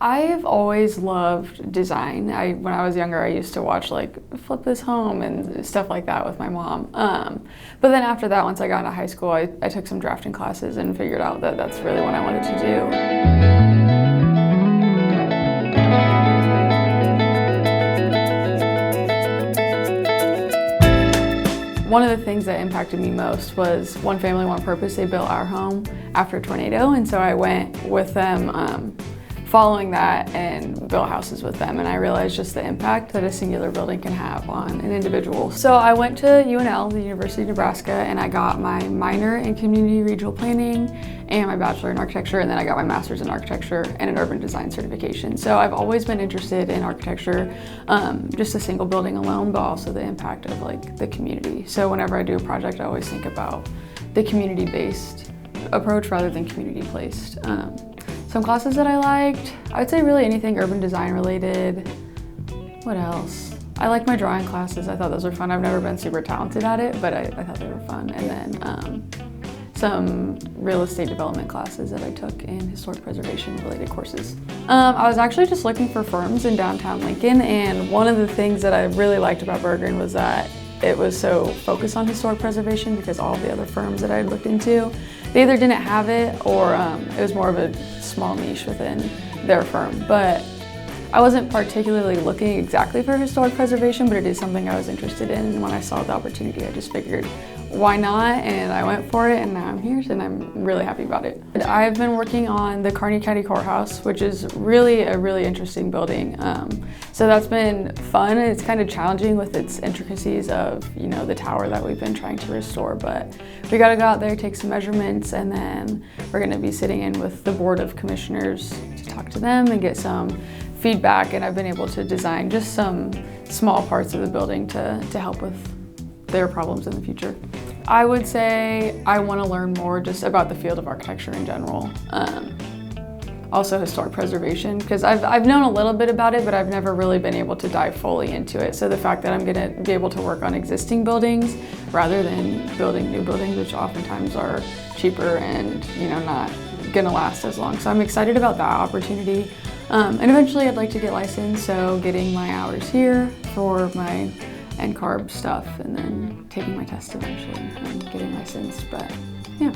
I've always loved design. When I was younger, I used to watch like Flip This Home and stuff like that with my mom. But then after that, once I got into high school, I took some drafting classes and figured out that that's really what I wanted to do. One of the things that impacted me most was One Family, One Purpose. They built our home after a tornado, and so I went with them following that and built houses with them, and I realized just the impact that a singular building can have on an individual. So I went to UNL, the University of Nebraska, and I got my minor in community regional planning and my bachelor in architecture, and then I got my master's in architecture and an urban design certification. So I've always been interested in architecture, just a single building alone, but also the impact of like the community. So whenever I do a project, I always think about the community-based approach rather than community-placed. Some classes that I liked, I would say really anything urban design related. What else? I like my drawing classes. I thought those were fun. I've never been super talented at it, but I thought they were fun. And then some real estate development classes that I took in historic preservation related courses. I was actually just looking for firms in downtown Lincoln, and one of the things that I really liked about Berggren was that it was so focused on historic preservation, because all the other firms that I looked into, they either didn't have it or it was more of a small niche within their firm. But I wasn't particularly looking exactly for historic preservation, but it is something I was interested in. And when I saw the opportunity, I just figured, why not? And I went for it, and now I'm here, and I'm really happy about it. I've been working on the Kearney County Courthouse, which is really a really interesting building. So that's been fun. It's kind of challenging with its intricacies of, the tower that we've been trying to restore, but we got to go out there, take some measurements, and then we're going to be sitting in with the Board of Commissioners to talk to them and get some feedback. And I've been able to design just some small parts of the building to help with their problems in the future. I would say I want to learn more just about the field of architecture in general. Also historic preservation, because I've known a little bit about it, but I've never really been able to dive fully into it. So the fact that I'm going to be able to work on existing buildings rather than building new buildings, which oftentimes are cheaper and not going to last as long. So I'm excited about that opportunity. And eventually I'd like to get licensed, so getting my hours here for my NCARB stuff, and then taking my test eventually and getting licensed. But yeah.